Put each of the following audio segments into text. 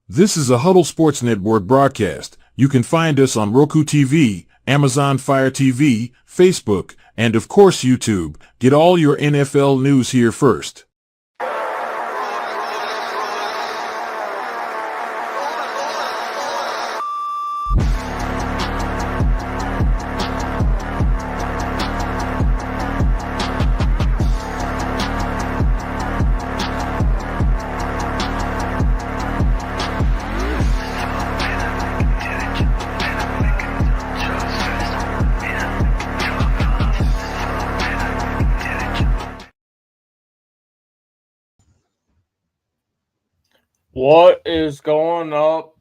This is a Huddle Sports Network broadcast. You can find us on Roku TV, Amazon Fire TV, Facebook, and of course YouTube. Get all your NFL news here first. What is going up,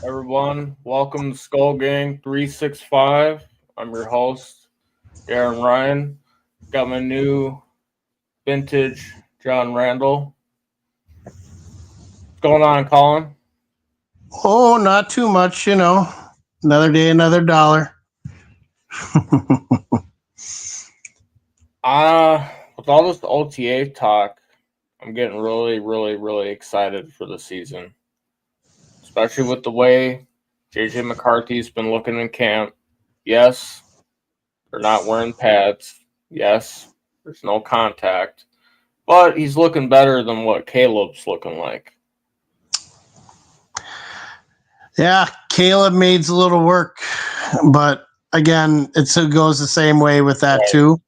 everyone? Welcome to Skol Gang 365. I'm your host, Darren Ryan. Got my new vintage John Randall. What's going on, Colin? Oh, not too much, Another day, another dollar. With all this OTA talk, I'm getting really excited for the season. Especially with the way JJ McCarthy's been looking in camp. Yes, they're not wearing pads. Yes, there's no contact. But he's looking better than what Caleb's looking like. Yeah, Caleb needs a little work. But again, it goes the same way with that Right. too.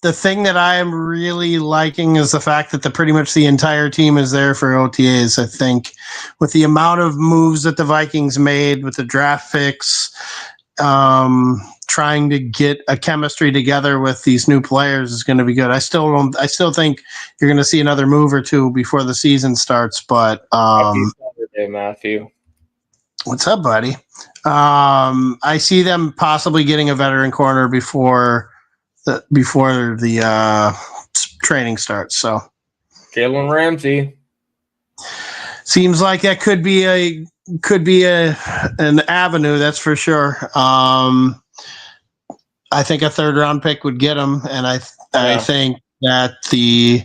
The thing that I am really liking is the fact that pretty much the entire team is there for OTAs. I think with the amount of moves that the Vikings made with the draft picks, trying to get a chemistry together with these new players is going to be good. I still think you're going to see another move or two before the season starts. But Happy Saturday, Matthew. what's up, buddy? I see them possibly getting a veteran corner before the training starts. So Jalen Ramsey. seems like that could be an avenue, that's for sure. I think a third round pick would get him, and I think that the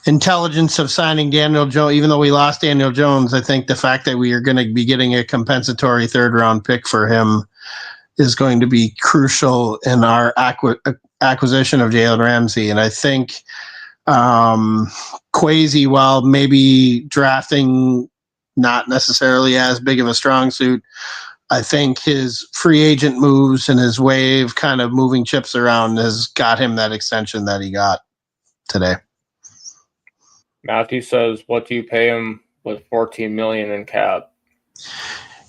intelligence of signing Daniel Jones, even though we lost Daniel Jones, I think the fact that we are going to be getting a compensatory third round pick for him is going to be crucial in our acquisition of Jalen Ramsey. And I think Kwesi, while maybe drafting not necessarily as big of a strong suit, I think his free agent moves and his way of kind of moving chips around has got him that extension that he got today. Matthew says, what do you pay him with $14 million in cap?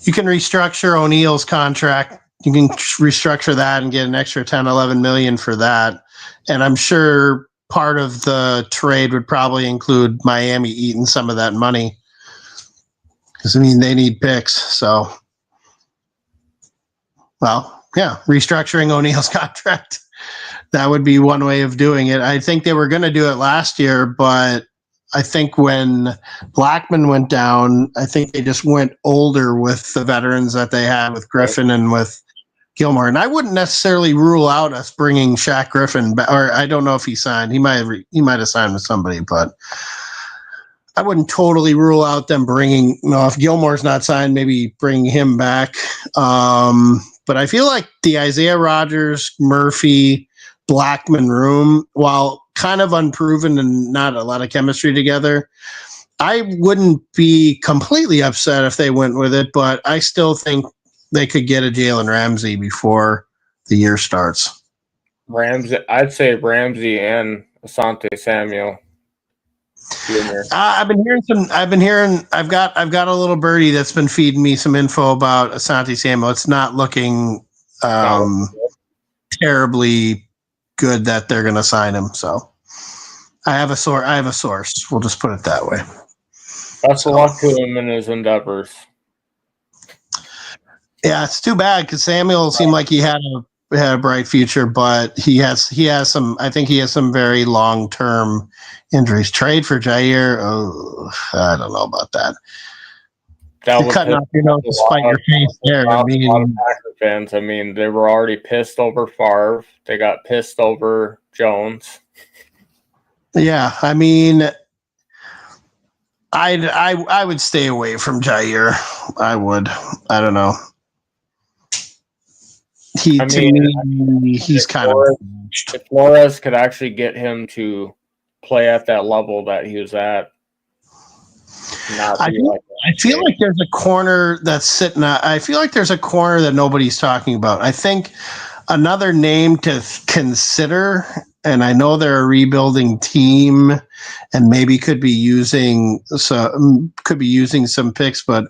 You can restructure O'Neal's contract. You can restructure that and get an extra 10, 11 million for that. And I'm sure part of the trade would probably include Miami eating some of that money. Because, they need picks. So, restructuring O'Neal's contract. That would be one way of doing it. I think they were going to do it last year, but I think when Blackman went down, I think they just went older with the veterans that they had with Griffin and with Gilmore. And I wouldn't necessarily rule out us bringing Shaq Griffin back, or I don't know if he signed. He might have signed with somebody, but I wouldn't totally rule out them bringing. If Gilmore's not signed, maybe bring him back. But I feel like the Isaiah Rodgers, Murphy, Blackman room, while kind of unproven and not a lot of chemistry together, I wouldn't be completely upset if they went with it, but I still think they could get a Jalen Ramsey before the year starts. Ramsey, I'd say Ramsey and Asante Samuel. I've got a little birdie that's been feeding me some info about Asante Samuel. It's not looking terribly good that they're going to sign him. So I have a source. We'll just put it that way. Best of luck to him in his endeavors. Yeah, it's too bad because Samuel seemed like he had a bright future, but he has some. I think he has some very long-term injuries. Trade for Jair? Oh, I don't know about that. You're cutting off your nose to spite your face there. A lot of Packer fans. They were already pissed over Favre. They got pissed over Jones. Yeah, I would stay away from Jair. I would. I don't know. I mean, He's if kind of. if Flores could actually get him to play at that level that he was at, not be I feel like there's a corner that's sitting. I feel like there's a corner that nobody's talking about. I think another name to consider, and I know they're a rebuilding team, and maybe could be using some picks, but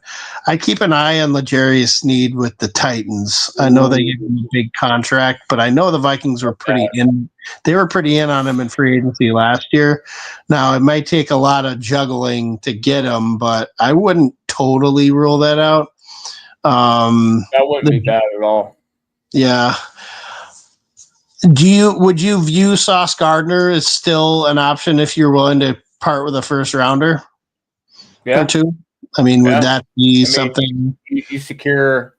I keep an eye on L'Jarius Sneed with the Titans. I know they gave him a big contract, but I know the Vikings were pretty in. They were pretty in on him in free agency last year. Now it might take a lot of juggling to get him, but I wouldn't totally rule that out. That wouldn't be bad at all. Yeah. Would you view Sauce Gardner as still an option if you're willing to part with a first rounder or two? I mean, would that be something you secure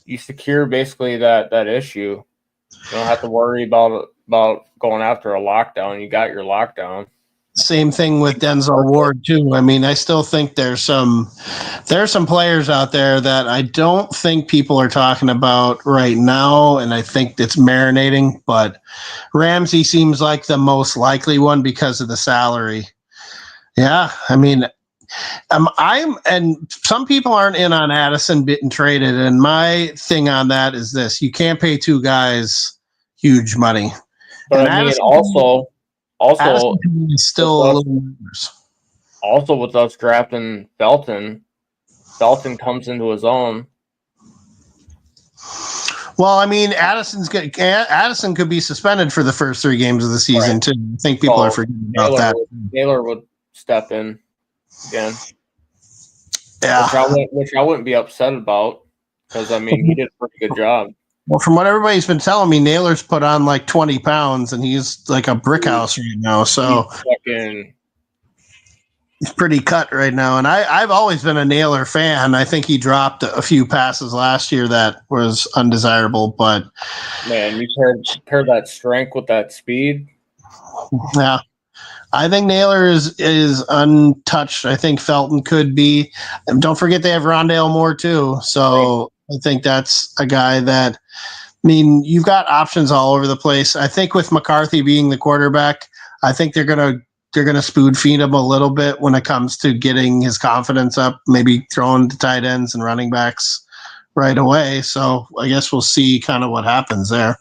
basically that issue? You don't have to worry about going after a lockdown. You got your lockdown. Same thing with Denzel Ward too. I mean, I still think there's some players out there that I don't think people are talking about right now, and I think it's marinating. But Ramsey seems like the most likely one because of the salary. Yeah, I mean, and some people aren't in on Addison getting traded, and my thing on that is this: you can't pay two guys huge money. But and I mean, also still a little nervous. Also, with us drafting Belton comes into his own. Well, I mean, Addison could be suspended for the first 3 games of the season too. I think people are forgetting about that. Taylor would step in again. Yeah, which I wouldn't be upset about because I mean he did a pretty good job. Well, from what everybody's been telling me, Naylor's put on like 20 pounds, and he's like a brick house right now. So he's pretty cut right now. And I've always been a Naylor fan. I think he dropped a few passes last year that was undesirable. But man, you pair that strength with that speed. Yeah, I think Naylor is untouched. I think Felton could be. And don't forget they have Rondale Moore too. So I think that's a guy that. I mean, you've got options all over the place. I think with McCarthy being the quarterback, I think they're gonna spoon feed him a little bit when it comes to getting his confidence up. Maybe throwing to tight ends and running backs right away. So I guess we'll see kind of what happens there.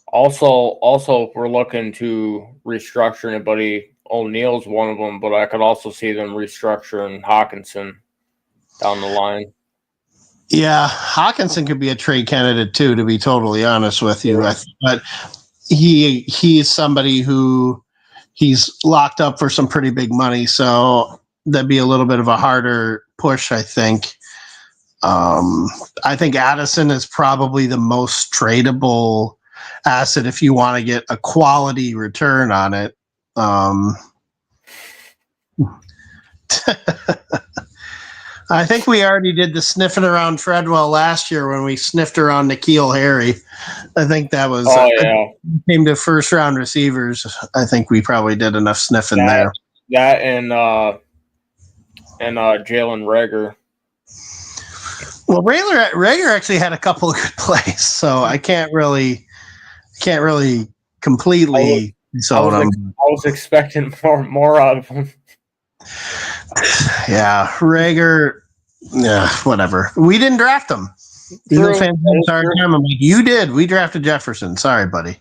Also, if we're looking to restructure anybody, O'Neill's one of them, but I could also see them restructuring Hawkinson down the line. Yeah, Hawkinson could be a trade candidate too, to be totally honest with you. Yeah. But he's somebody who he's locked up for some pretty big money, so that'd be a little bit of a harder push, I think. I think Addison is probably the most tradable asset if you want to get a quality return on it. I think we already did the sniffing around Treadwell last year when we sniffed around N'Keal Harry. I think that was came to first round receivers. I think we probably did enough sniffing there. That and Jalen Reagor. Well, Reagor actually had a couple of good plays, so I can't really completely I was expecting more out of him. Yeah, Reagor. Yeah, whatever. We didn't draft him. Eagle fans sorry, I'm like, you did. We drafted Jefferson. Sorry, buddy.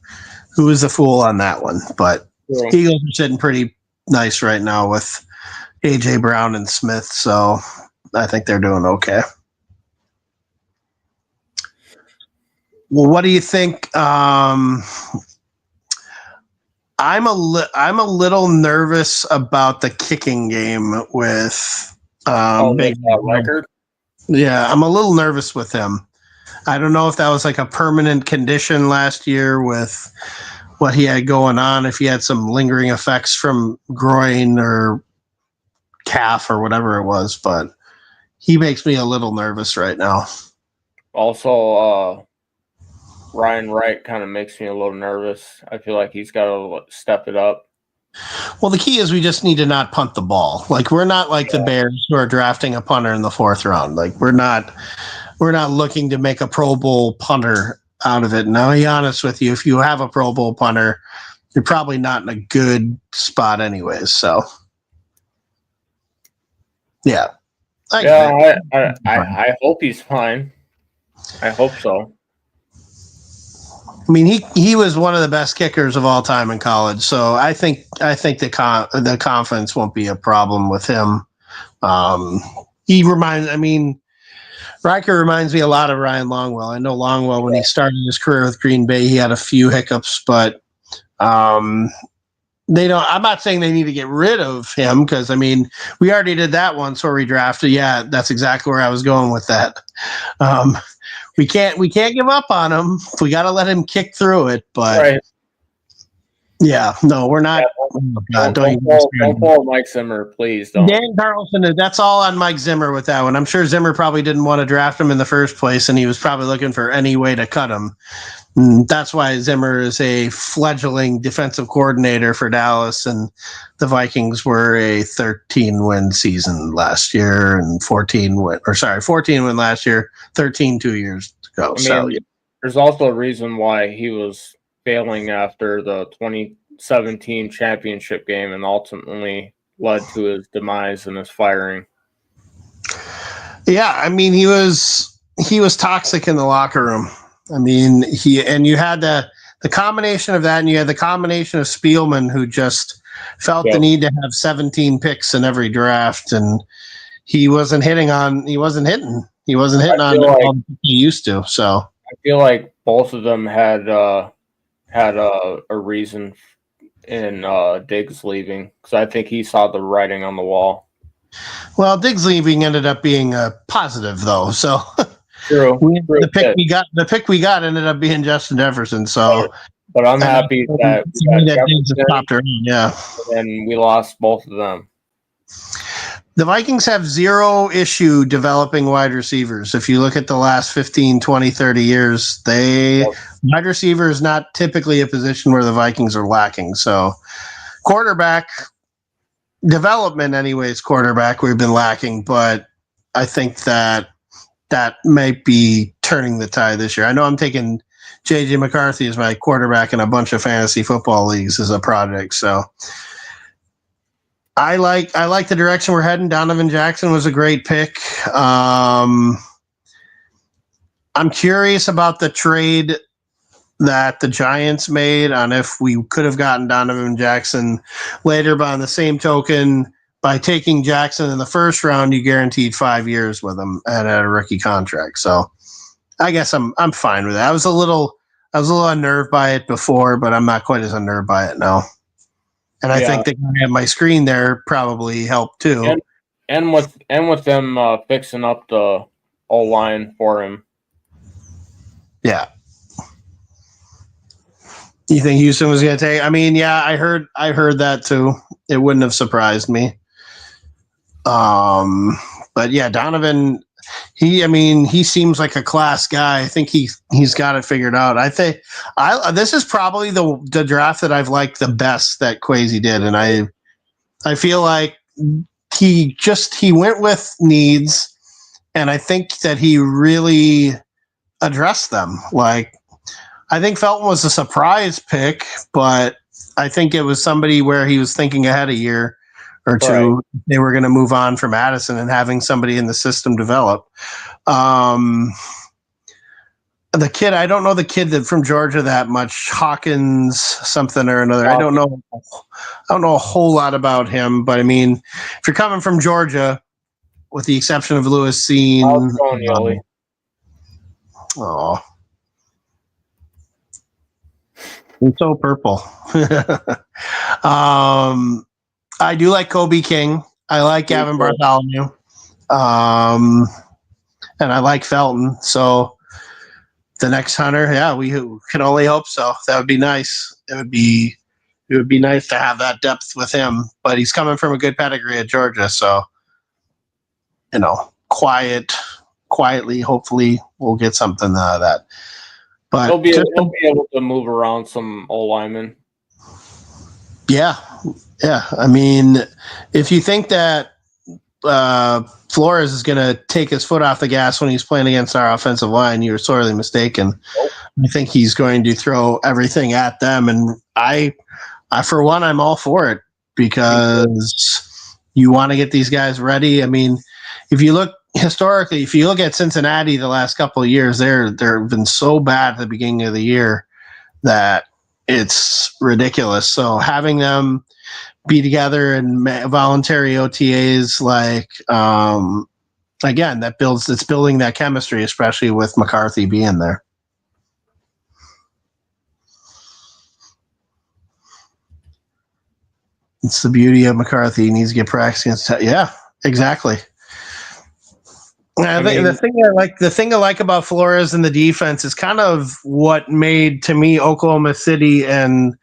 Who was the fool on that one? But Eagles are sitting pretty nice right now with AJ Brown and Smith, so I think they're doing okay. Well, what do you think? I'm a little nervous about the kicking game with record. Yeah, I'm a little nervous with him. I don't know if that was like a permanent condition last year with what he had going on, if he had some lingering effects from groin or calf or whatever it was, but he makes me a little nervous right now. Also, Ryan Wright kind of makes me a little nervous. I feel like he's got to step it up Well, the key is we just need to not punt the ball. Like, we're not like the Bears who are drafting a punter in the 4th round. Like, we're not looking to make a Pro Bowl punter out of it. And I'll be honest with you, if you have a Pro Bowl punter, you're probably not in a good spot anyways. So, yeah. I hope he's fine. I hope so. I mean, he was one of the best kickers of all time in college, so I think the confidence won't be a problem with him. Riker reminds me a lot of Ryan Longwell. I know Longwell, when he started his career with Green Bay, he had a few hiccups, but they don't. I'm not saying they need to get rid of him, because I mean, we already did that once where we drafted. Yeah, that's exactly where I was going with that. We can't give up on him. We got to let him kick through it. But right. Yeah, no, we're not. Don't pull Mike Zimmer, please. Don't. Dan Carlson, that's all on Mike Zimmer with that one. I'm sure Zimmer probably didn't want to draft him in the first place, and he was probably looking for any way to cut him. And that's why Zimmer is a fledgling defensive coordinator for Dallas, and the Vikings were a 13-win season last year, and 14 win last year, 13 2 years ago. There's also a reason why he was failing after the 2017 championship game and ultimately led to his demise and his firing. Yeah, I mean, he was toxic in the locker room. I mean, you had the combination of that, and you had the combination of Spielman, who just felt the need to have 17 picks in every draft, and he wasn't hitting on all he used to. So I feel like both of them had a reason in Diggs leaving, because I think he saw the writing on the wall. Well, Diggs leaving ended up being a positive, though. So true. The pick we got ended up being Justin Jefferson. So, but I'm happy that Diggs popped around. Yeah, and we lost both of them. The Vikings have zero issue developing wide receivers. If you look at the last 15, 20, 30 years, wide receiver is not typically a position where the Vikings are lacking. So quarterback development, anyways, we've been lacking, but I think that might be turning the tide this year. I know I'm taking J.J. McCarthy as my quarterback in a bunch of fantasy football leagues as a project. So I like the direction we're heading. Donovan Jackson was a great pick. I'm curious about the trade that the Giants made on if we could have gotten Donovan Jackson later, but on the same token, by taking Jackson in the first round, you guaranteed 5 years with him at a rookie contract. So I guess I'm fine with it. I was a little unnerved by it before, but I'm not quite as unnerved by it now. And I think the guy on my screen there probably helped too. And with them fixing up the O-line for him. Yeah. You think Houston was going to take? I mean, yeah, I heard that too. It wouldn't have surprised me. But yeah, Donovan, he seems like a class guy. I think he's got it figured out. I think this is probably the draft that I've liked the best that Kwesi did, and I feel like he went with needs, and I think that he really addressed them. Like, I think Felton was a surprise pick, but I think it was somebody where he was thinking ahead a year or two. Right. They were going to move on from Addison and having somebody in the system develop. The kid, I don't know the kid that from Georgia that much, Hawkins something or another. I don't know a whole lot about him, but I mean, if you're coming from Georgia, with the exception of Lewis Seen, it's so purple. I do like Kobe King. I like Gavin Bartholomew. And I like Felton. So the next hunter, yeah, we can only hope so. That would be nice. It would be nice to have that depth with him. But he's coming from a good pedigree at Georgia, so quietly, hopefully we'll get something out of that. But he'll be able to move around some O linemen. Yeah. I mean, if you think that Flores is going to take his foot off the gas when he's playing against our offensive line, you're sorely mistaken. Nope. I think he's going to throw everything at them, and I for one, I'm all for it because you want to get these guys ready. I mean, if you look historically, if you look at Cincinnati the last couple of years, they've been so bad at the beginning of the year that it's ridiculous. So having them be together in voluntary OTAs, like again, it's building that chemistry, especially with McCarthy being there. It's the beauty of McCarthy. He needs to get practice against. Yeah, exactly. The thing I like about Flores and the defense is kind of what made to me Oklahoma City and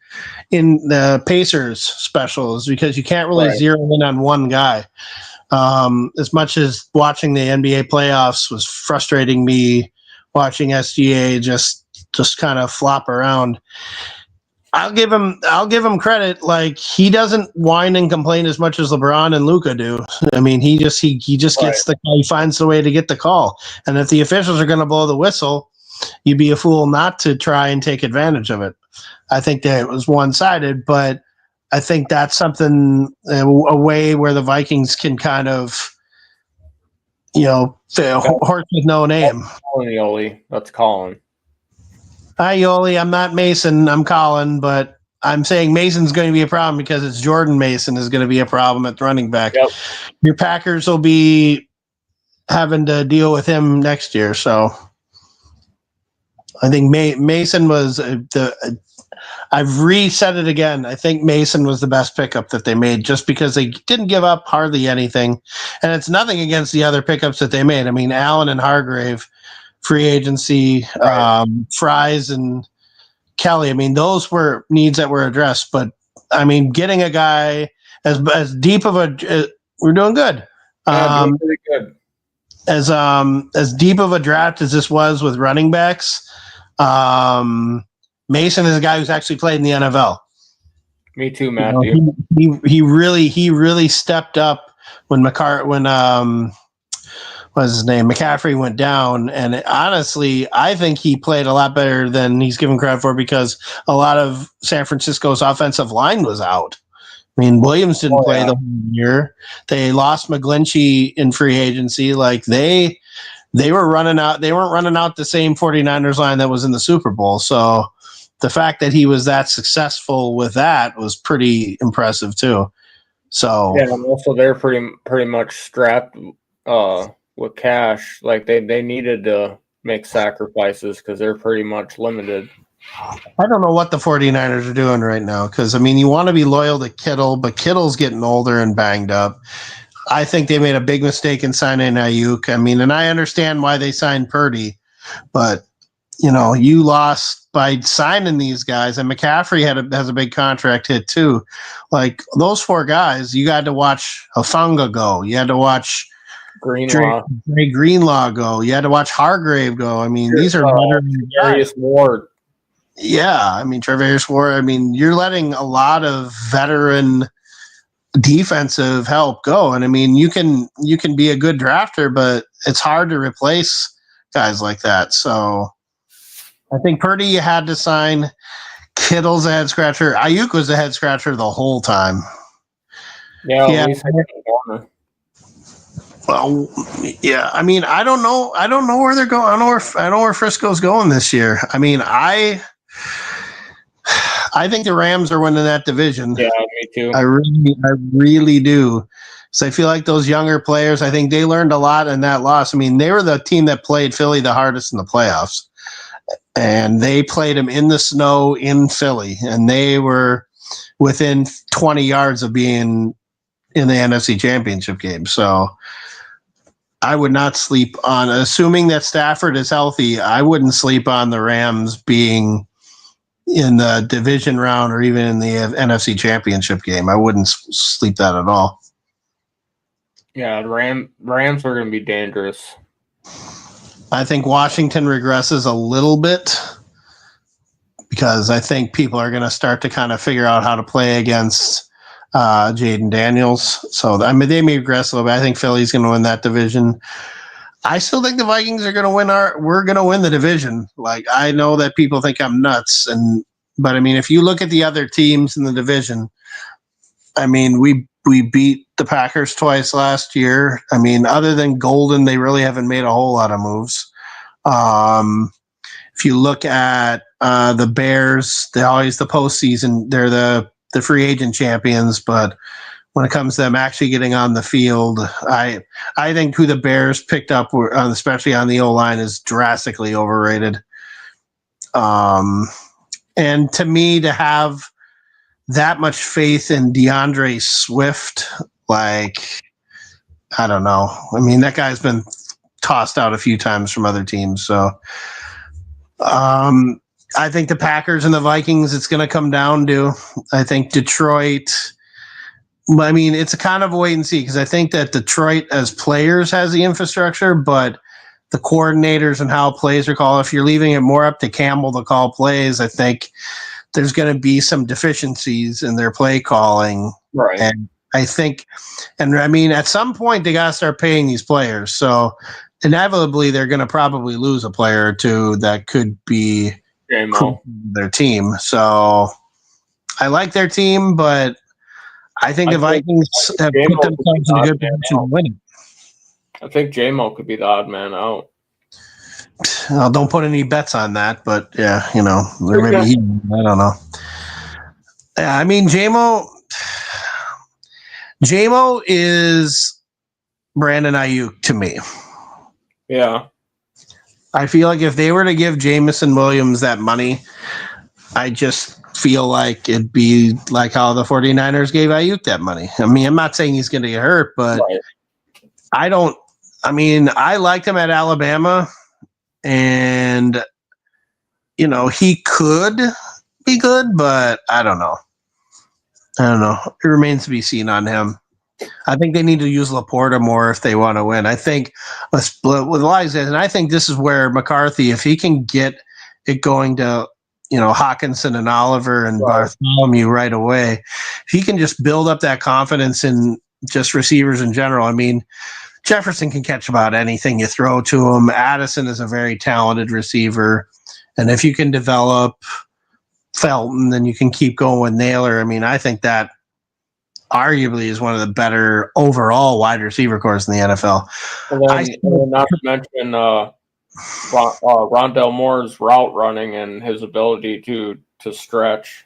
in the Pacers specials, because you can't really zero in on one guy. As much as watching the NBA playoffs was frustrating me, watching SGA just kind of flop around. I'll give him credit. Like, he doesn't whine and complain as much as LeBron and Luka do. I mean, he just gets he finds the way to get the call. And if the officials are going to blow the whistle, you'd be a fool not to try and take advantage of it. I think that it was one-sided, but I think that's something, a way where the Vikings can kind of, horse with no name. That's Colin. Hi, Yoli. I'm not Mason. I'm Colin, but I'm saying Mason's going to be a problem because it's Jordan Mason is going to be a problem at running back. Yep. Your Packers will be having to deal with him next year. So I think Mason was I've reset it again. I think Mason was the best pickup that they made, just because they didn't give up hardly anything. And it's nothing against the other pickups that they made. I mean, Allen and Hargrave, free agency, Fries and Kelly. I mean, those were needs that were addressed. But I mean, getting a guy as deep of a we're doing good. Doing pretty good. As deep of a draft as this was with running backs, Mason is a guy who's actually played in the NFL. Me too, Matthew. He really stepped up when what's his name? McCaffrey went down. And honestly, I think he played a lot better than he's given credit for, because a lot of San Francisco's offensive line was out. I mean, Williams didn't play the whole year. They lost McGlinchey in free agency. Like, they were running out. They weren't running out the same 49ers line that was in the Super Bowl. So the fact that he was that successful with that was pretty impressive too. So yeah, and also they're pretty much strapped with cash. Like, they needed to make sacrifices because they're pretty much limited. I don't know what the 49ers are doing right now, because, I mean, you want to be loyal to Kittle, but Kittle's getting older and banged up. I think they made a big mistake in signing Ayuk. I mean, and I understand why they signed Purdy, but, you lost by signing these guys, and McCaffrey has a big contract hit too. Like, those four guys, you got to watch Hufanga go. You had to watch Greenlaw go. You had to watch Hargrave go. I mean, these are veteran guys. Ward. Yeah, I mean, Travarius Ward. I mean, you're letting a lot of veteran defensive help go, and I mean, you can be a good drafter, but it's hard to replace guys like that. So I think Purdy, you had to sign. Kittle's a head scratcher. Ayuk was a head scratcher the whole time. Yeah. Well, yeah. I mean, I don't know where they're going. I don't know where Frisco's going this year. I mean, I think the Rams are winning that division. Yeah, me too. I really do. So I feel like those younger players, I think they learned a lot in that loss. I mean, they were the team that played Philly the hardest in the playoffs, and they played them in the snow in Philly, and they were within 20 yards of being in the NFC Championship game. So I would not sleep on, assuming that Stafford is healthy, I wouldn't sleep on the Rams being in the division round or even in the NFC Championship game. I wouldn't sleep that at all. Yeah, the Rams are going to be dangerous. I think Washington regresses a little bit because I think people are going to start to kind of figure out how to play against Jaden Daniels. So, I mean, they may regress a little bit. I think Philly's going to win that division. I still think the Vikings are going to win we're going to win the division. Like, I know that people think I'm nuts, but I mean, if you look at the other teams in the division, I mean, we beat the Packers twice last year. I mean, other than Golden, they really haven't made a whole lot of moves. If you look at the Bears, they're always the postseason. They're the free agent champions, but when it comes to them actually getting on the field, I think who the Bears picked up, especially on the O-line, is drastically overrated. And to me, to have that much faith in DeAndre Swift, like, I don't know. I mean, that guy's been tossed out a few times from other teams. So I think the Packers and the Vikings, it's going to come down to, I think Detroit. I mean, it's a kind of a wait and see, because I think that Detroit as players has the infrastructure, but the coordinators and how plays are called, if you're leaving it more up to Campbell to call plays, I think there's going to be some deficiencies in their play calling. Right. And I think, and I mean, at some point they got to start paying these players. So inevitably they're going to probably lose a player or two that could be their team. So I like their team, but I think the Vikings have put themselves in a good position to win. I think J-Mo could be the odd man out. Well, don't put any bets on that, but yeah, you know, maybe I don't know. Yeah, I mean, J-Mo is Brandon Ayuk to me. Yeah. I feel like if they were to give Jamison Williams that money, I just feel like it'd be like how the 49ers gave Ayuk that money. I mean, I'm not saying he's going to get hurt, but right. I liked him at Alabama, and, you know, he could be good, but I don't know. It remains to be seen on him. I think they need to use Laporta more if they want to win. I think with Eliza, and I think this is where McCarthy, if he can get it going to, you know, Hawkinson and Oliver and Bartholomew right away, if he can just build up that confidence in just receivers in general. I mean, Jefferson can catch about anything you throw to him. Addison is a very talented receiver. And if you can develop Felton, then you can keep going with Naylor. I mean, I think that arguably is one of the better overall wide receiver corps in the NFL. And then not to mention Rondell Moore's route running and his ability to stretch.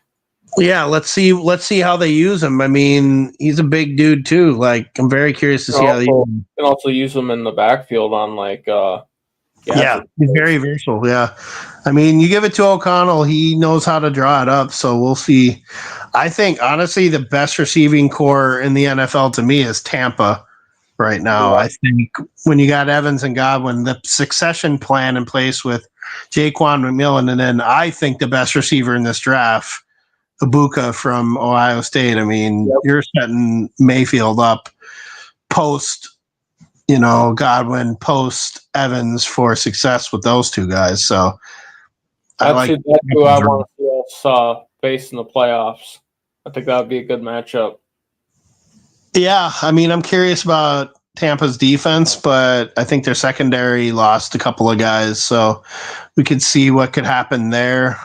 Yeah, let's see how they use him. I mean, he's a big dude too. Like, I'm very curious to see how they use him. You can also use him in the backfield on he's very versatile. Yeah, I mean, you give it to O'Connell, he knows how to draw it up. So we'll see. I think honestly, the best receiving core in the NFL to me is Tampa right now. Yeah. I think when you got Evans and Godwin, the succession plan in place with Jaquan McMillan, and then I think the best receiver in this draft, Ibuka from Ohio State. I mean, You're setting Mayfield up post, you know, Godwin, post Evans for success with those two guys. So that's who I want to see us face in the playoffs. I think that would be a good matchup. Yeah, I mean, I'm curious about Tampa's defense, but I think their secondary lost a couple of guys, so we could see what could happen there.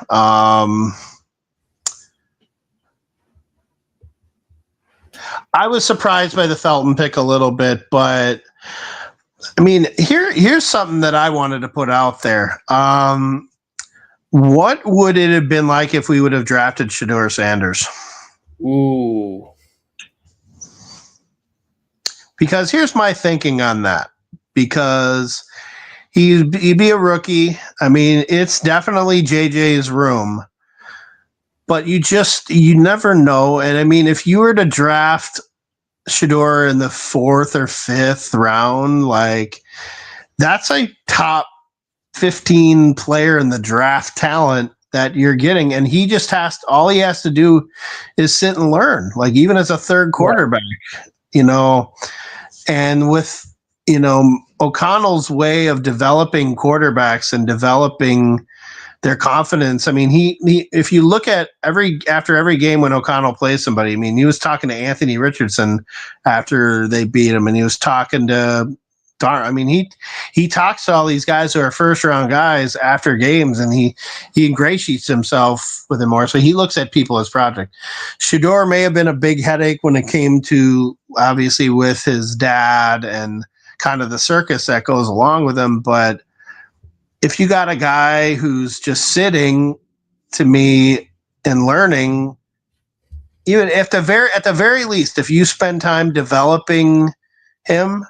I was surprised by the Felton pick a little bit, but I mean, here's something that I wanted to put out there. What would it have been like if we would have drafted Shedeur Sanders? Ooh. Because here's my thinking on that. Because he'd be a rookie. I mean, it's definitely JJ's room. But you never know. And I mean, if you were to draft Shedeur in the 4th or 5th round, like, that's a top 15 player in the draft talent that you're getting. And he just all he has to do is sit and learn, like, even as a third quarterback, you know. And with, you know, O'Connell's way of developing quarterbacks and developing their confidence. I mean, he if you look at after every game when O'Connell plays somebody, I mean, he was talking to Anthony Richardson after they beat him, and he was talking to I mean, he talks to all these guys who are first round guys after games, and he ingratiates himself with them more. So he looks at people as project. Shador may have been a big headache when it came to obviously with his dad and kind of the circus that goes along with him. But if you got a guy who's just sitting to me and learning, even if at the very least, if you spend time developing him,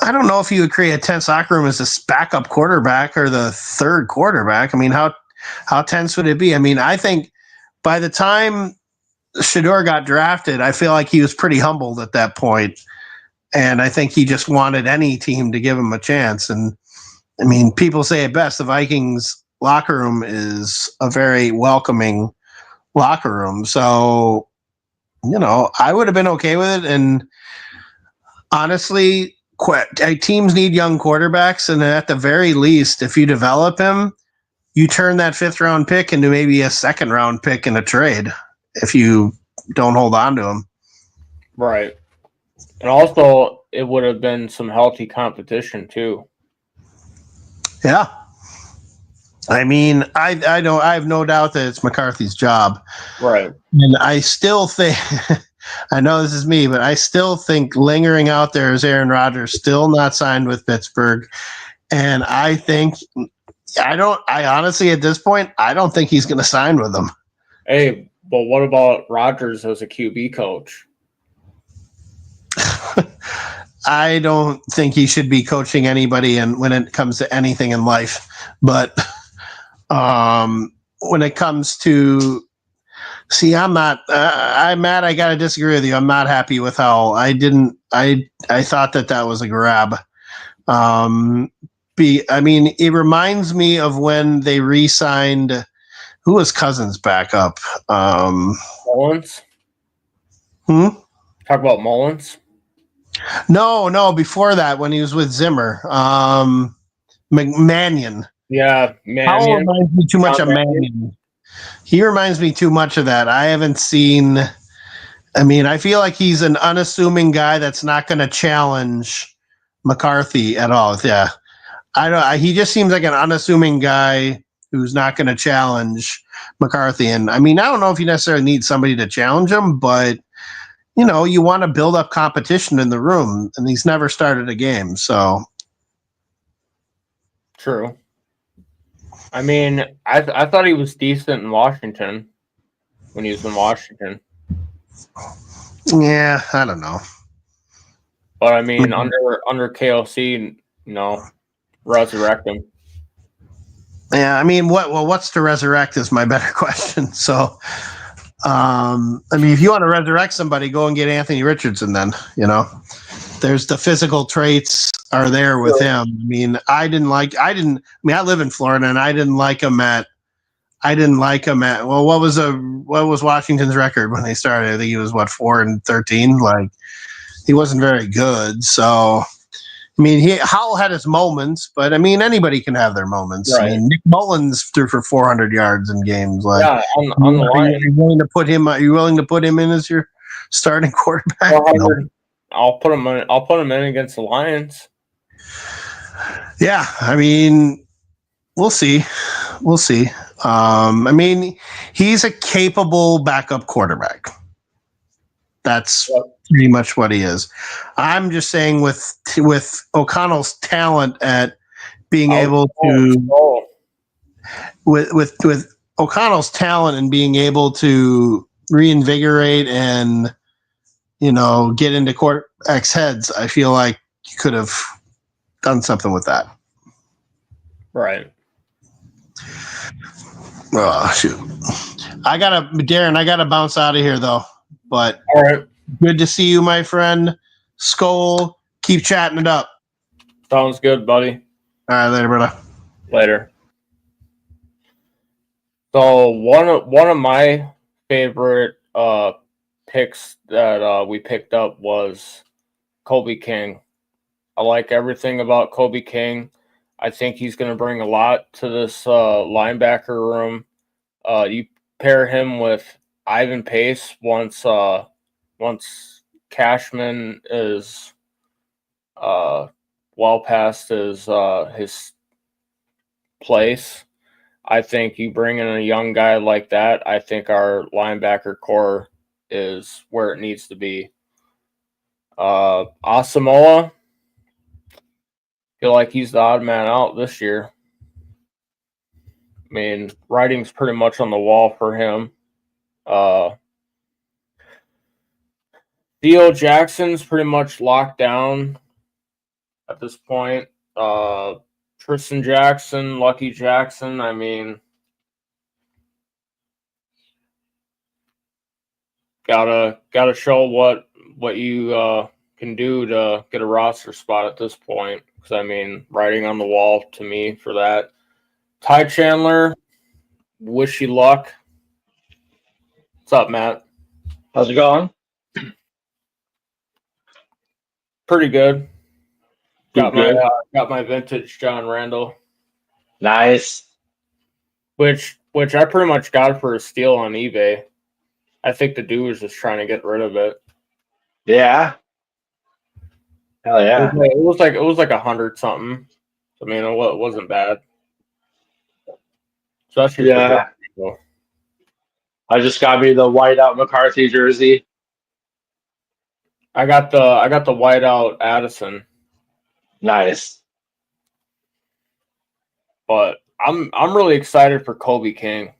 I don't know if you would create a tense locker room as a backup quarterback or the third quarterback. I mean, how tense would it be? I mean, I think by the time Shador got drafted, I feel like he was pretty humbled at that point, and I think he just wanted any team to give him a chance. And I mean, people say it best: the Vikings locker room is a very welcoming locker room. So, I would have been okay with it. And honestly, teams need young quarterbacks, and at the very least, if you develop him, you turn that 5th round pick into maybe a 2nd round pick in a trade if you don't hold on to him. Right. And also, it would have been some healthy competition too. Yeah. I mean, I have no doubt that it's McCarthy's job. Right. And I still think I know this is me, but I still think lingering out there is Aaron Rodgers, still not signed with Pittsburgh. And I honestly, at this point, I don't think he's going to sign with them. Hey, but what about Rodgers as a QB coach? I don't think he should be coaching anybody and when it comes to anything in life. But when it comes to I'm not. I'm mad. I gotta disagree with you. I'm not happy with how I thought that was a grab. I mean, it reminds me of when they re-signed. Who was Cousins' backup? Mullins. Talk about Mullins. No. Before that, when he was with Zimmer, Mannion. Yeah, Mannion. How reminds me too much of Mannion. He reminds me too much of that. I haven't seen. I mean, I feel like he's an unassuming guy that's not going to challenge McCarthy at all. Yeah, I don't. He just seems like an unassuming guy who's not going to challenge McCarthy. And I mean, I don't know if you necessarily need somebody to challenge him, but you want to build up competition in the room, and he's never started a game, so. True. I mean, I thought he was decent in Washington when he was in Washington. Yeah, I don't know. But I mean, under KOC, resurrect him. Yeah, I mean, what's to resurrect is my better question. So, I mean, if you want to resurrect somebody, go and get Anthony Richardson. Then there's the physical traits are there with him. I mean, I live in Florida, and I didn't like him at. Well, what was Washington's record when they started? I think he was 4-13. Like, he wasn't very good. So, I mean, Howell had his moments, but I mean, anybody can have their moments. Right. I mean, Nick Mullins threw for 400 yards in games. Like, yeah, on the line. Are you willing to put him? Are you willing to put him in as your starting quarterback? No. I'll put him in against the Lions. Yeah, I mean, we'll see. I mean, he's a capable backup quarterback. That's pretty much what he is. I'm just saying with O'Connell's talent at being able to with O'Connell's talent and being able to reinvigorate and get into quarterbacks' heads, I feel like you could have done something with that. Right. Oh, shoot. Darren, I gotta bounce out of here though. But all right. Good to see you, my friend. Skol, keep chatting it up. Sounds good, buddy. All right, later, brother. Later. So one of my favorite picks that we picked up was Kobe King. I like everything about Kobe King. I think he's going to bring a lot to this linebacker room. You pair him with Ivan Pace once Cashman is well past his place. I think you bring in a young guy like that. I think our linebacker core is where it needs to be. Asamoah, feel like he's the odd man out this year. I mean, writing's pretty much on the wall for him. Theo Jackson's pretty much locked down at this point. Tristan Jackson, Lucky Jackson, I mean, gotta show what you can do to get a roster spot at this point. Because I mean, writing on the wall to me for that. Ty Chandler, wish you luck. What's up, Matt? How's it going? Pretty good. Got Good. my vintage John Randall, Nice. which I pretty much got for a steal on eBay. I think the dude was just trying to get rid of it. Yeah. Hell yeah. It was like 100 something. I mean, it wasn't bad. Especially Yeah. for people. I just got me the whiteout McCarthy jersey. I got the whiteout Addison, Nice. but I'm really excited for Kobe King.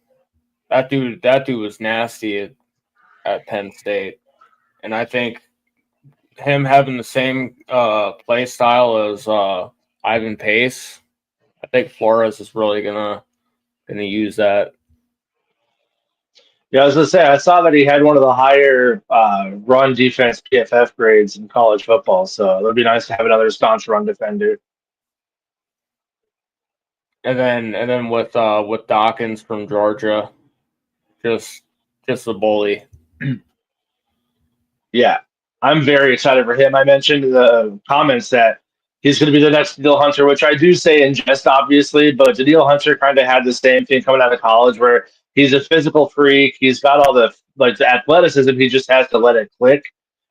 That dude was nasty at Penn State, and I think him having the same play style as Ivan Pace, I think Flores is really gonna use that. Yeah, I was gonna say I saw that he had one of the higher run defense PFF grades in college football, so it would be nice to have another staunch run defender. And then with Dawkins from Georgia, just a bully. Yeah, I'm very excited for him. I mentioned in the comments that he's going to be the next Daniil Hunter, which I do say in jest, obviously, but Daniil Hunter kind of had the same thing coming out of college where he's a physical freak. He's got all the athleticism. He just has to let it click.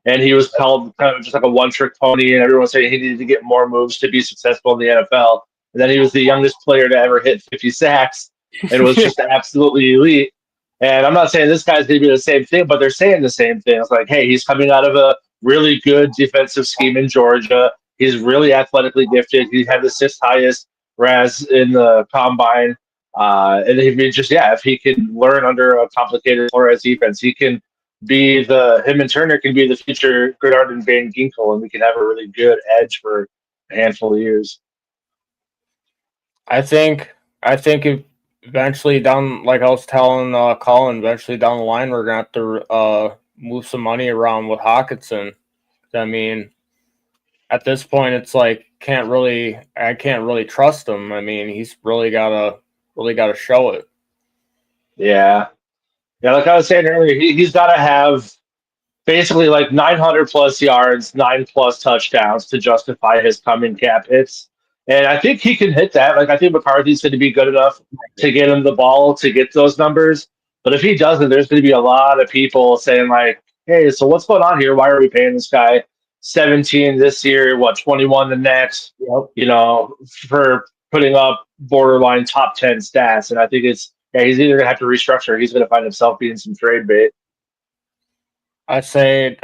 And he was called kind of just like a one-trick pony, and everyone saying he needed to get more moves to be successful in the NFL. And then he was the youngest player to ever hit 50 sacks and was just absolutely elite. And I'm not saying this guy's going to be the same thing, but they're saying the same thing. It's like, hey, he's coming out of a really good defensive scheme in Georgia. He's really athletically gifted. He had the sixth highest RAS in the combine. And if he can learn under a complicated Flores defense, he can be him and Turner can be the future Goddard and Van Ginkel, and we can have a really good edge for a handful of years. I think if eventually down, like I was telling Colin, eventually down the line we're gonna have to move some money around with Hawkinson. I mean, at this point, it's like I can't really trust him. I mean, he's really gotta show it. Yeah. Yeah, like I was saying earlier, he's got to have basically like 900 plus yards, 9+ touchdowns to justify his coming cap hits. And I think he can hit that. Like, I think McCarthy's going to be good enough to get him the ball to get those numbers. But if he doesn't, there's going to be a lot of people saying, like, hey, so what's going on here? Why are we paying this guy 17 this year, 21 the next, for putting up borderline top 10 stats? And I think he's either going to have to restructure or he's going to find himself being some trade bait. I say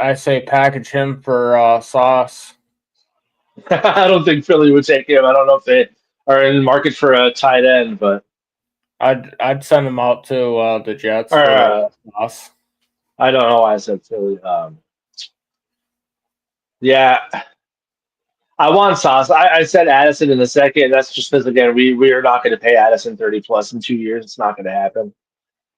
package him for Sauce. I don't think Philly would take him. I don't know if they are in the market for a tight end, but I'd send him out to the Jets or, for Sauce. I don't know why I said Philly. Yeah, I want Sauce. I said Addison in a second. That's just because again we are not going to pay Addison 30 plus in 2 years. It's not going to happen.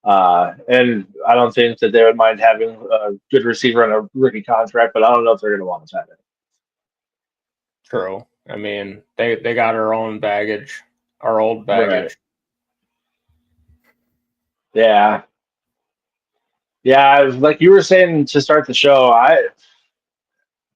And I don't think that they would mind having a good receiver on a rookie contract, but I don't know if they're going to want to tight end. True. I mean, they got our own baggage, our old baggage. Right. Yeah, like you were saying to start the show,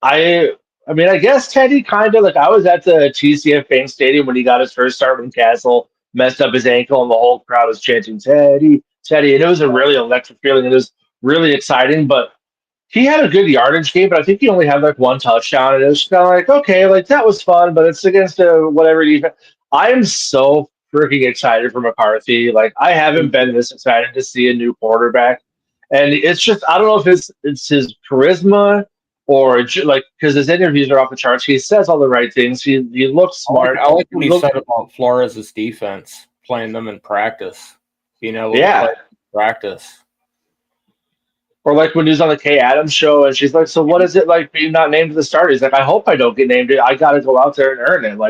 I I mean, I guess Teddy kind of like I was at the TCF Bank Stadium when he got his first start when Castle messed up his ankle and the whole crowd was chanting Teddy, Teddy, and it was a really electric feeling. It was really exciting, but he had a good yardage game, but I think he only had like one touchdown, and it was kind of like okay, like that was fun, but it's against a whatever defense. I am so freaking excited for McCarthy. Like I haven't been this excited to see a new quarterback, and it's just I don't know if it's his charisma or like because his interviews are off the charts. He says all the right things. He looks smart. I like what he said about Flores' defense, playing them in practice, being able to play in practice. Or like when he was on the Kay Adams show, and she's like, "So what is it like being not named to the start?" He's like, "I hope I don't get named. I got to go out there and earn it."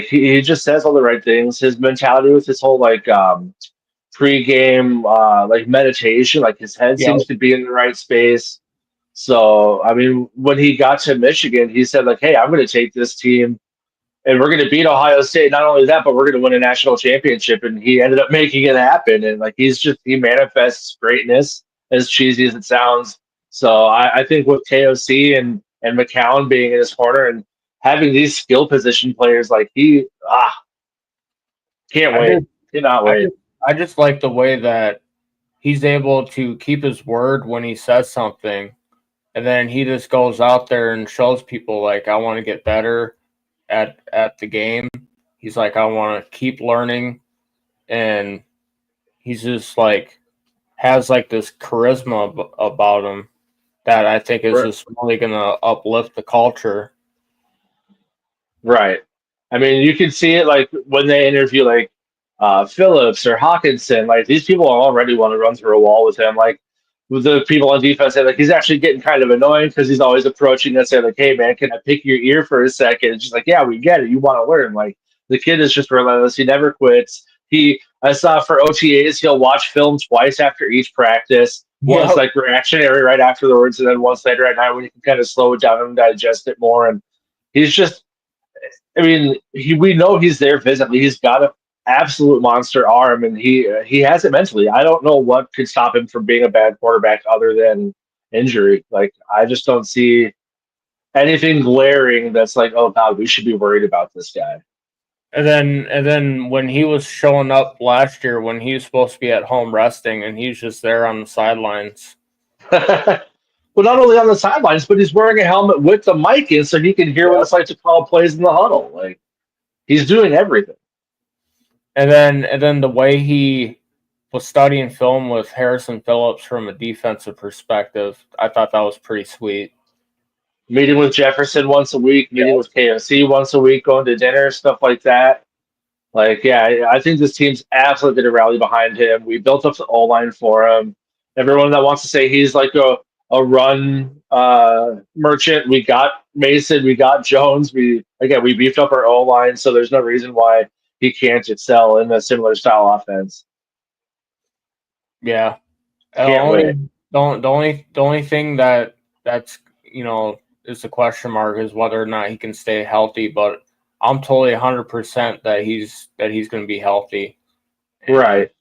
He just says all the right things. His mentality with his whole pre-game like meditation, like his head seems to be in the right space. So I mean, when he got to Michigan, he said like, "Hey, I'm going to take this team and we're going to beat Ohio State. Not only that, but we're going to win a national championship." And he ended up making it happen. And like he manifests greatness, as cheesy as it sounds. So I think with KOC and McCown being in his corner and having these skill position players like can't wait, cannot wait. I just like the way that he's able to keep his word when he says something, and then he just goes out there and shows people like I want to get better at the game. He's like I want to keep learning, and he's just like has like this charisma about him that I think is just really gonna uplift the culture. Right. I mean, you can see it like when they interview like Phillips or Hawkinson. Like these people already want to run through a wall with him. Like with the people on defense say like he's actually getting kind of annoying because he's always approaching us saying like, "Hey man, can I pick your ear for a second?" It's just like, "Yeah, we get it. You want to learn." Like the kid is just relentless. He never quits. I saw for OTAs he'll watch film twice after each practice. Once like reactionary right afterwards, and then once later at night when you can kind of slow it down and digest it more. And he's just I mean, we know he's there physically. He's got an absolute monster arm, and he has it mentally. I don't know what could stop him from being a bad quarterback other than injury. Like I just don't see anything glaring that's like, oh God, we should be worried about this guy. And then when he was showing up last year, when he was supposed to be at home resting, and he's just there on the sidelines. Well, not only on the sidelines, but he's wearing a helmet with the mic in, so he can hear what it's like to call plays in the huddle. Like he's doing everything. And then the way he was studying film with Harrison Phillips from a defensive perspective, I thought that was pretty sweet. Meeting with Jefferson once a week, meeting with KFC once a week, going to dinner, stuff like that. Like, yeah, I think this team's absolutely going to rally behind him. We built up the O-line for him. Everyone that wants to say he's like a run merchant, we got Mason, we got Jones. We beefed up our O-line, so there's no reason why he can't excel in a similar style offense. Yeah. Can't wait. The only thing that's is the question mark is whether or not he can stay healthy, but I'm totally 100% that he's going to be healthy. Right.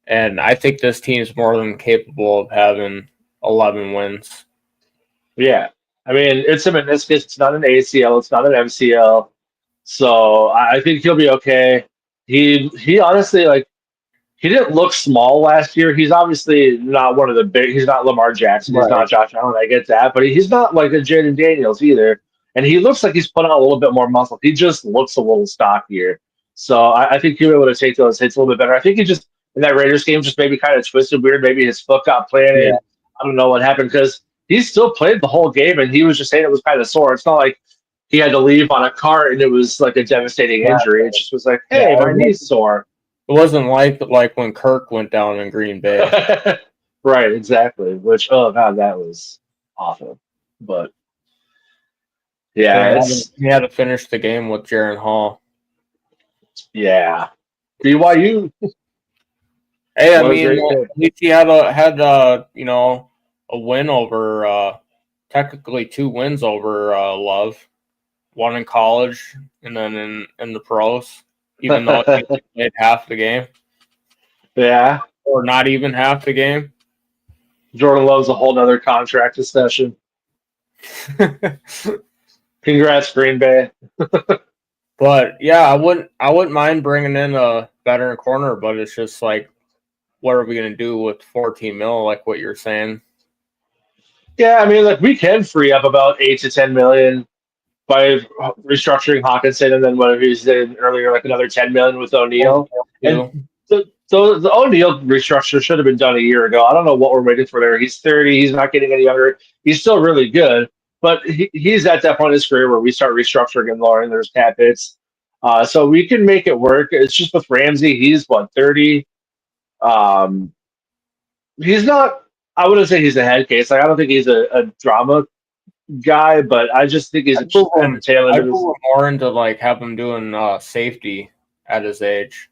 And I think this team's more than capable of having 11 wins. Yeah. I mean, it's a meniscus. It's not an ACL. It's not an MCL. So I think he'll be okay. He honestly, like, he didn't look small last year. He's obviously not one of the big. He's not Lamar Jackson. He's not Josh Allen. I get that, but he's not like a Jaden Daniels either. And he looks like he's put on a little bit more muscle. He just looks a little stockier. So I think he'll be able to take those hits a little bit better. I think he just in that Raiders game just maybe kind of twisted weird. Maybe his foot got planted. Yeah. I don't know what happened because he still played the whole game, and he was just saying it was kind of sore. It's not like he had to leave on a cart and it was like a devastating injury. It just was like, hey, my knee's sore. It wasn't like when Kirk went down in Green Bay. Right, exactly. Which, oh god, that was awful. But yeah, he had to finish the game with Jaron Hall. Yeah, BYU. Hey, I mean, at least he had a win over technically 2 wins over Love, one in college and then in the pros. Even though he played half the game. Yeah. Or not even half the game. Jordan Love's a whole nother contract discussion. Congrats, Green Bay. But yeah, I wouldn't mind bringing in a veteran corner, but it's just like, what are we gonna do with 14 mil? Like what you're saying. Yeah, I mean, like we can free up about 8 to 10 million by restructuring Hawkinson, and then what he said earlier, like another 10 million with O'Neal. And Too. the O'Neal restructure should have been done a year ago. I don't know what we're waiting for there. He's 30. He's not getting any younger. He's still really good, but he's at that point in his career where we start restructuring and lowering there's cap hits. So we can make it work. It's just with Ramsey, he's what 30. Um, he's not. I wouldn't say he's a head case. Like I don't think he's a drama guy, but I just think he's I move at the him. tail end I of his. move him more into like have him doing safety at his age.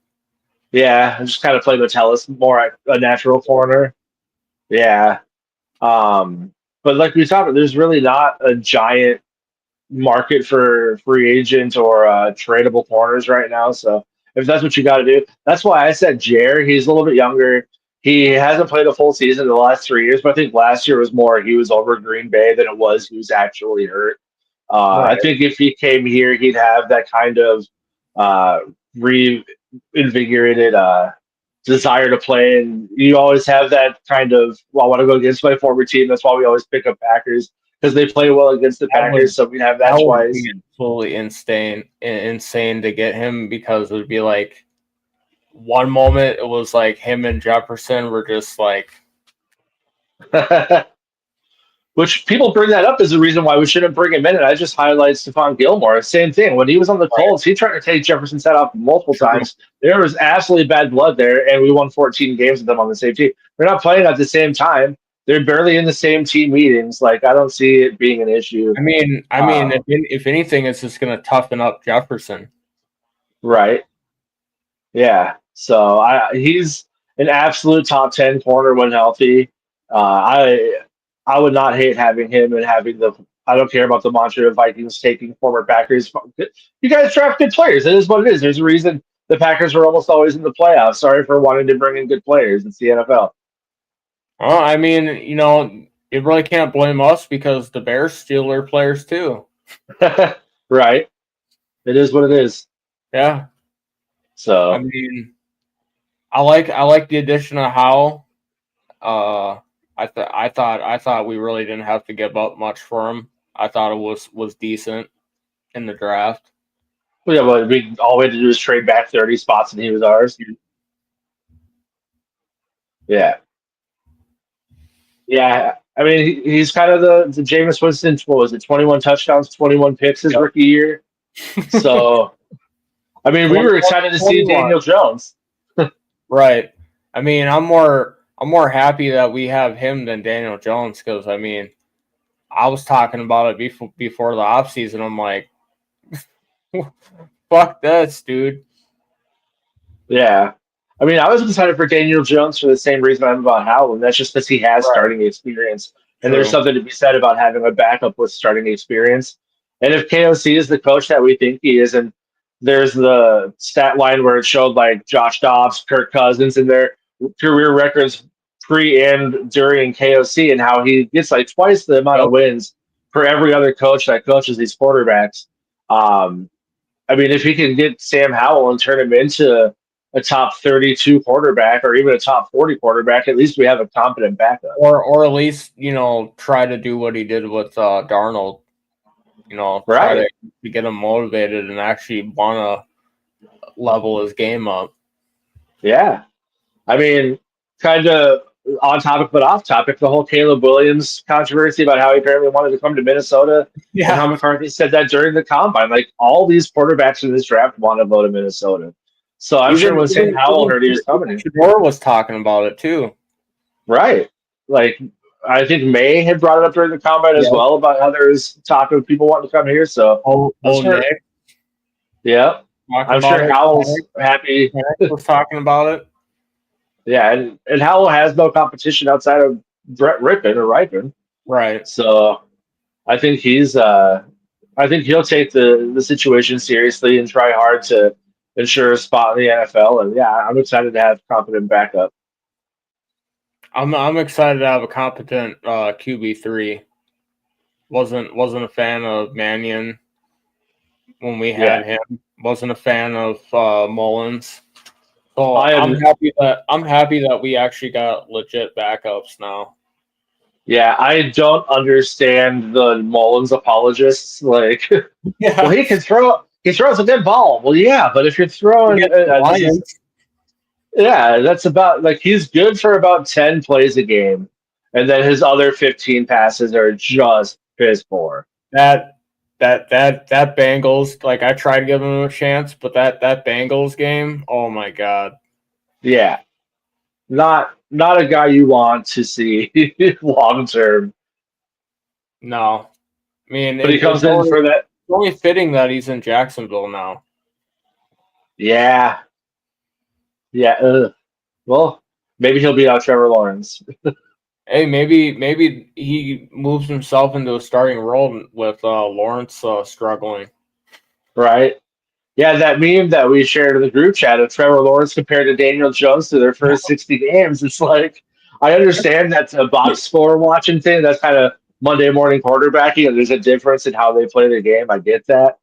Yeah, just kind of play Metellus more at a natural corner. Yeah. But like we talked about, there's really not a giant market for free agent or tradable corners right now. So if that's what you got to do, that's why I said Jair. He's a little bit younger. He hasn't played a full season in the last 3 years, but I think last year was more he was over Green Bay than it was he was actually hurt. I Right. think if he came here, he'd have that kind of uh, reinvigorated desire to play, and you always have that kind of, well, I want to go against my former team. That's why we always pick up Packers because they play well against the That would Packers. So we have that that would be twice. absolutely insane to get him, because it would be like one moment it was like him and Jefferson were just like, Which people bring that up as a reason why we shouldn't bring him in. And I just highlight Stephon Gilmore. Same thing. When he was on the right, Colts, he tried to take Jefferson's head off multiple true. times. There was absolutely bad blood there, and we won 14 games with them on the same team. They're not playing at the same time. They're barely in the same team meetings. Like I don't see it being an issue. I mean, if anything, it's just going to toughen up Jefferson. Right. Yeah. So he's an absolute top 10 corner when healthy. I would not hate having him and having the. I don't care about the mantra of Vikings taking former Packers. You guys draft good players. It is what it is. There's a reason the Packers are almost always in the playoffs. Sorry for wanting to bring in good players. It's the NFL. Well, I mean, you really can't blame us because the Bears steal their players too. Right. It is what it is. Yeah. I So mean, I like the addition of Howell. I thought we really didn't have to give up much for him. I thought it was decent in the draft. well, yeah, but all we had to do is trade back 30 spots and he was ours. Yeah. Yeah, I mean he's kind of the Jameis Winston. What was it? 21 touchdowns, 21 picks his Yep. rookie year. So I mean, we were excited to see 21. Daniel Jones. Right. I mean, I'm more happy that we have him than Daniel Jones, because I mean, I was talking about it before the offseason. I'm like, fuck this, dude. Yeah, I mean, I was excited for Daniel Jones for the same reason I'm about Howell, and that's just because he has Right. starting experience, and there's True. something to be said about having a backup with starting experience. And if KOC is the coach that we think he is, and there's the stat line where it showed like Josh Dobbs, Kirk Cousins, and their career records pre and during KOC, and how he gets like twice the amount Yep. of wins for every other coach that coaches these quarterbacks. I mean, if he can get Sam Howell and turn him into a top 32 quarterback or even a top 40 quarterback, at least we have a competent backup. Or at least, try to do what he did with Darnold. Try Right. to get him motivated and actually want to level his game up. Yeah. I mean, kind of on topic but off topic, the whole Caleb Williams controversy about how he apparently wanted to come to Minnesota and how McCarthy said that during the combine. Like all these quarterbacks in this draft want to go to Minnesota. So I'm sure when Sam Howell heard he was coming here. Shador was talking about it too. Right. Like I think May had brought it up during the combine as well about how there's talk of people wanting to come here. So Nick. Yeah. I'm sure Howell's happy. Nick was talking about it. Yeah, and Howell has no competition outside of Brett Ripon. Right. So I think I think he'll take the situation seriously and try hard to ensure a spot in the NFL. And yeah, I'm excited to have competent backup. I'm excited to have a competent QB3. Wasn't a fan of Mannion when we had him. Wasn't a fan of Mullins. So I'm happy that we actually got legit backups now. Yeah, I don't understand the Mullins apologists. Like, well, he can throw. He throws a good ball. Well, yeah, but if you're throwing, Against the Lions, that's about like he's good for about 10 plays a game, and then his other 15 passes are just piss poor. that Bengals, like I tried to give him a chance, but that Bengals game, oh my god. Yeah, not a guy you want to see long term. No. I mean, But he it's comes in for that. only fitting that he's in Jacksonville now. Yeah, yeah. Well, maybe he'll beat out Trevor Lawrence. Hey, maybe he moves himself into a starting role with Lawrence struggling. Right? Yeah, that meme that we shared in the group chat of Trevor Lawrence compared to Daniel Jones to their first 60 games. It's like, I understand that's a box score watching thing. That's kind of Monday morning quarterbacking, and there's a difference in how they play the game. I get that.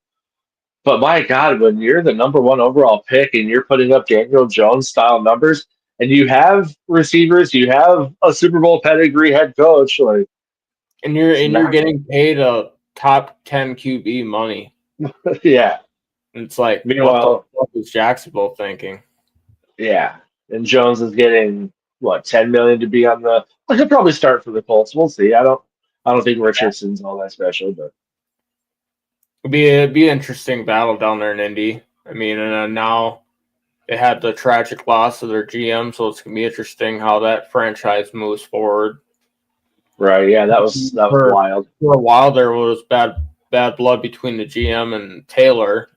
But my God, when you're the number one overall pick and you're putting up Daniel Jones style numbers, and you have receivers, you have a Super Bowl pedigree head coach, like, And you're getting paid a top 10 QB money. yeah. It's like, Meanwhile, what the fuck is Jacksonville thinking? yeah, and Jones is getting what 10 million to be on the. I could probably start for the Colts. We'll see. I don't think Richardson's all that special, but It'd be an interesting battle down there in Indy. I mean, and now they had the tragic loss of their GM, so it's gonna be interesting how that franchise moves forward. right, yeah, that was wild. For a while, there was bad blood between the GM and Taylor.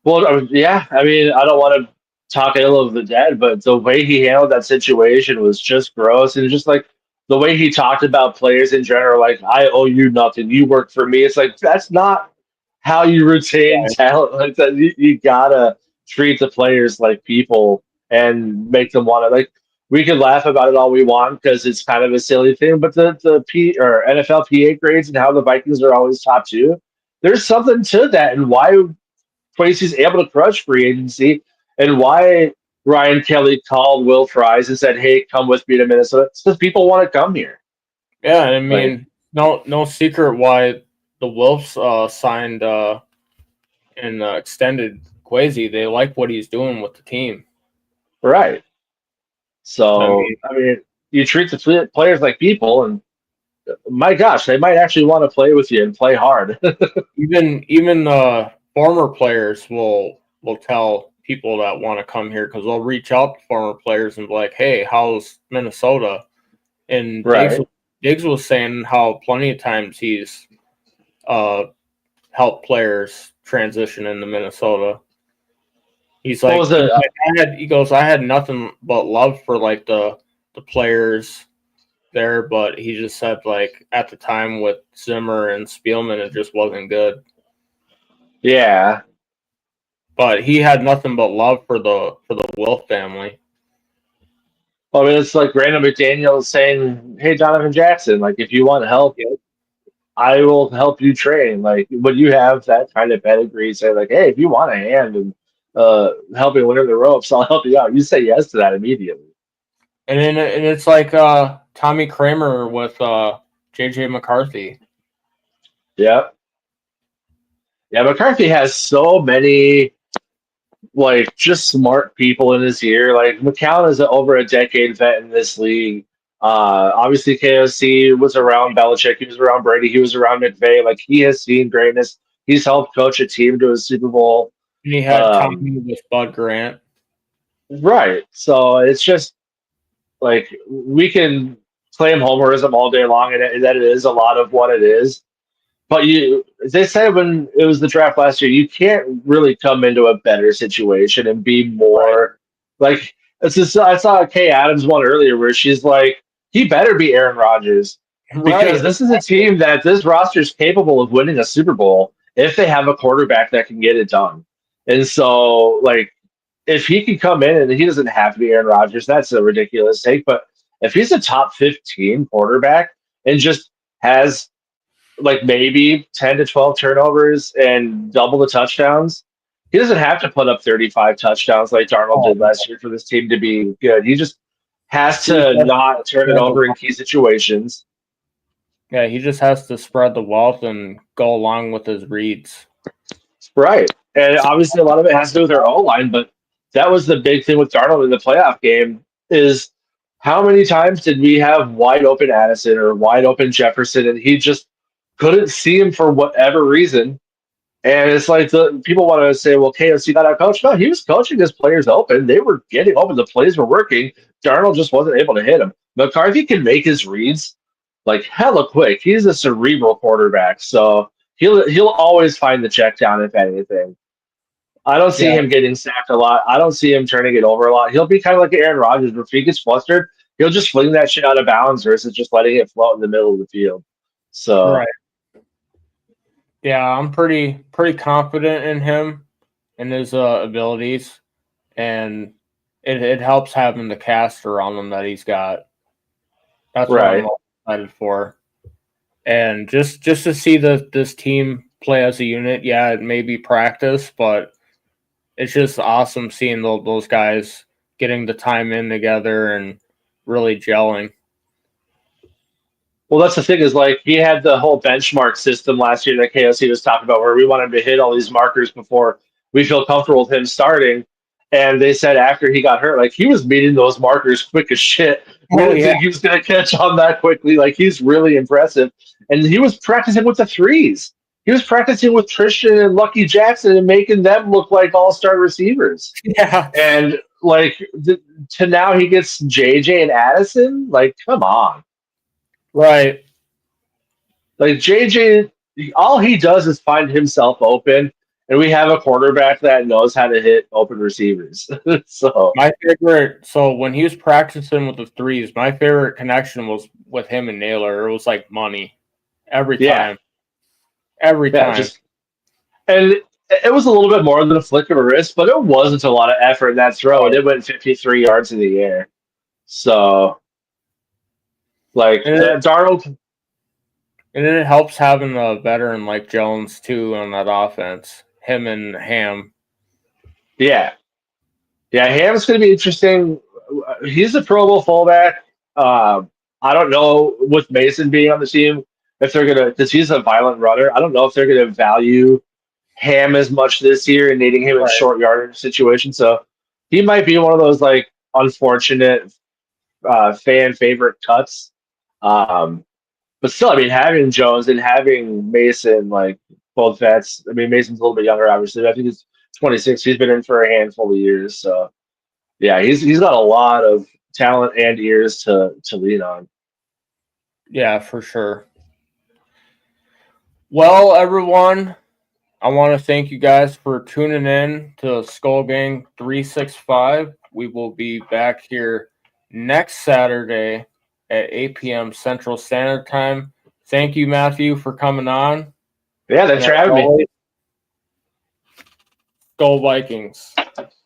Well, yeah, I mean, I don't want to talk ill of the dead, but the way he handled that situation was just gross, and just like the way he talked about players in general, like I owe you nothing, you work for me. It's like that's not how you retain talent. Like that, you gotta treat the players like people and make them want to. Like we could laugh about it all we want because it's kind of a silly thing, but the P or NFL PA grades and how the Vikings are always top two. There's something to that, and why he's able to crush free agency, and why Ryan Kelly called Will Fries and said, "Hey, come with me to Minnesota." It's because people want to come here. Yeah, I mean, no secret why the Wolves signed and extended Quasi. They like what he's doing with the team. Right. So, I mean, you treat the players like people, and my gosh, they might actually want to play with you and play hard. even former players will tell people that want to come here because they'll reach out to former players and be like, "Hey, how's Minnesota?" And Right. Diggs was saying how plenty of times he's helped players transition into Minnesota. He's like, What was it? he goes, I had nothing but love for like the players there, but he just said like at the time with Zimmer and Spielman, it just wasn't good. Yeah. But he had nothing but love for the Wilf family. I mean, it's like Brandon McDaniel saying, "Hey, Donovan Jackson, like if you want help, I will help you train." Like when you have that kind of pedigree, say like, "Hey, if you want a hand and helping learn the ropes, I'll help you out." You say yes to that immediately. And then it's like Tommy Kramer with JJ McCarthy. Yeah. Yeah, McCarthy has so many like just smart people in his ear. Like McCown is over a decade vet in this league. Obviously KOC was around Belichick, he was around Brady, he was around McVay. Like he has seen greatness. He's helped coach a team to a Super Bowl. And he had Tommy with Bud Grant. Right. So it's just like we can claim homerism all day long, and that it is a lot of what it is. But they said when it was the draft last year, you can't really come into a better situation and be more like. It's just, I saw Kay Adams one earlier where she's like, he better be Aaron Rodgers because this is a team that this roster is capable of winning a Super Bowl if they have a quarterback that can get it done. And so, like, if he can come in and he doesn't have to be Aaron Rodgers, that's a ridiculous take. But if he's a top 15 quarterback and just has like maybe 10 to 12 turnovers and double the touchdowns. He doesn't have to put up 35 touchdowns like Darnold Oh, did last year for this team to be good. He just has he to just not turn it spread the over in wealth. key situations. Yeah, he just has to spread the wealth and go along with his reads. Right. And obviously a lot of it has to do with their O-line, but that was the big thing with Darnold in the playoff game is how many times did we have wide open Addison or wide open Jefferson and he just couldn't see him for whatever reason. And it's like the people want to say, well, KOC got out coached. No, he was coaching his players open. They were getting open. The plays were working. Darnold just wasn't able to hit him. McCarthy can make his reads like hella quick. He's a cerebral quarterback, so he'll always find the check down if anything. I don't see Yeah, him getting sacked a lot. I don't see him turning it over a lot. He'll be kind of like Aaron Rodgers, where if he gets flustered, he'll just fling that shit out of bounds versus just letting it float in the middle of the field. So right. Yeah, I'm pretty confident in him and his abilities, and it helps having the cast around him that he's got. That's what I'm right. most excited for. And just to see this team play as a unit, yeah, it may be practice, but it's just awesome seeing those guys getting the time in together and really gelling. Well, that's the thing is like he had the whole benchmark system last year that KOC was talking about where we want him to hit all these markers before we feel comfortable with him starting. And they said after he got hurt, like he was meeting those markers quick as shit. We Oh didn't yeah, think he was going to catch on that quickly. Like he's really impressive. And he was practicing with the threes. He was practicing with Tristan and Lucky Jackson and making them look like all-star receivers. yeah, And like to now he gets JJ and Addison. Like, come on. right. Like JJ, all he does is find himself open, and we have a quarterback that knows how to hit open receivers. So My favorite. So when he was practicing with the threes, my favorite connection was with him and Naylor. It was like money every yeah, time, every yeah, time. just and it was a little bit more than a flick of a wrist, but it wasn't a lot of effort in that throw, and it went 53 yards in the air. So like And it, Darnold, and it helps having a veteran like Jones too on that offense. Him and Ham. yeah, yeah, Ham's going to be interesting. He's a Pro Bowl fullback. I don't know with Mason being on the team if they're gonna because he's a violent runner. I don't know if they're gonna value Ham as much this year and needing him in Right. short yardage situations. So he might be one of those like unfortunate fan favorite cuts. But still, I mean, having Jones and having Mason, like both vets. I mean, Mason's a little bit younger, obviously. I think he's 26. He's been in for a handful of years. So yeah, he's got a lot of talent and ears to lean on. Yeah, for sure. Well, everyone, I want to thank you guys for tuning in to Skol Gang 365. We will be back here next Saturday at 8 p.m. Central Standard Time. Thank you, Matthew, for coming on. Yeah, thanks And for as having me. always, Go Vikings.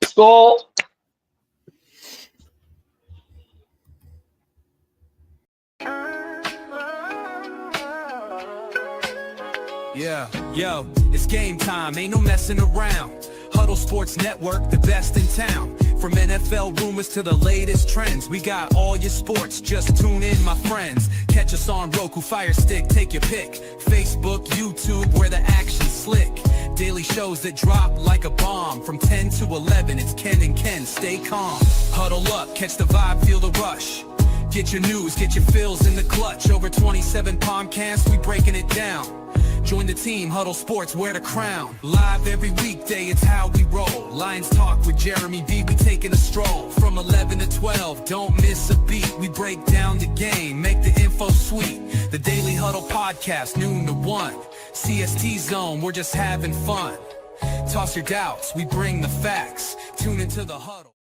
Skol. Yeah, yo, it's game time, ain't no messing around. Huddle Sports Network, the best in town. From NFL rumors to the latest trends, we got all your sports, just tune in, my friends. Catch us on Roku, Fire Stick, take your pick. Facebook, YouTube, where the action's slick. Daily shows that drop like a bomb. From 10 to 11, it's Ken and Ken, stay calm. Huddle up, catch the vibe, feel the rush. Get your news, get your fills in the clutch. Over 27 podcasts, we breaking it down. Join the team, Huddle Sports, wear the crown. Live every weekday, it's how we roll. Lions Talk with Jeremy B, we taking a stroll. From 11 to 12, don't miss a beat. We break down the game, make the info sweet. The Daily Huddle Podcast, noon to 1. CST Zone, we're just having fun. Toss your doubts, we bring the facts. Tune into the Huddle.